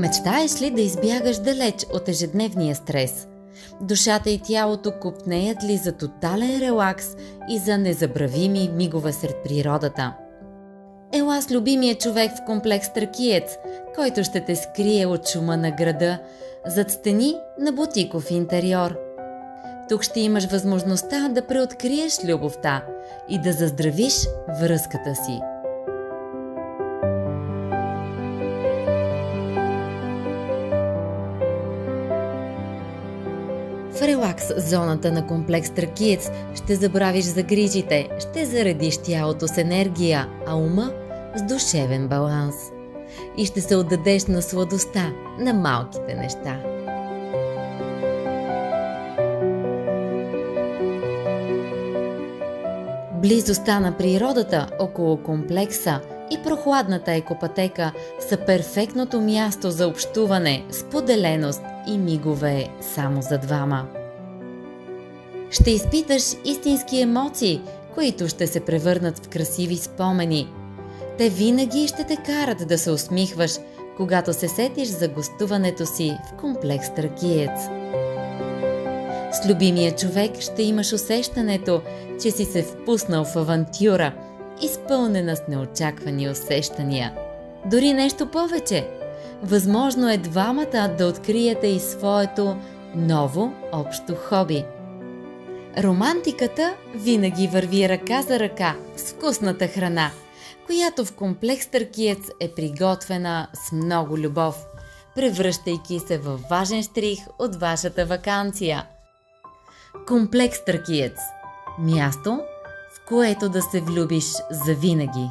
Мечтаеш ли да избягаш далеч от ежедневния стрес? Душата и тялото копнеят ли за тотален релакс и за незабравими мигове сред природата? Ела с любимия човек в комплекс Тракиец, който ще те скрие от шума на града, зад стени на бутиков интериор. Тук ще имаш възможността да преоткриеш любовта и да заздравиш връзката си. В релакс зоната на комплекс Тракиец ще забравиш за грижите, ще заредиш тялото с енергия, а ума с душевен баланс. И ще се отдадеш на сладостта на малките неща. Близостта на природата около комплекса и прохладната екопътека са перфектното място за общуване, споделеност и мигове само за двама. Ще изпиташ истински емоции, които ще се превърнат в красиви спомени. Те винаги ще те карат да се усмихваш, когато се сетиш за гостуването си в комплекс Тракиец. С любимия човек ще имаш усещането, че си се впуснал в авантюра, изпълнена с неочаквани усещания. Дори нещо повече. Възможно е двамата да откриете и своето ново общо хоби. Романтиката винаги върви ръка за ръка с вкусната храна, която в комплекс Тракиец е приготвена с много любов, превръщайки се във важен щрих от вашата ваканция. Комплекс Тракиец – място, в което да се влюбиш завинаги.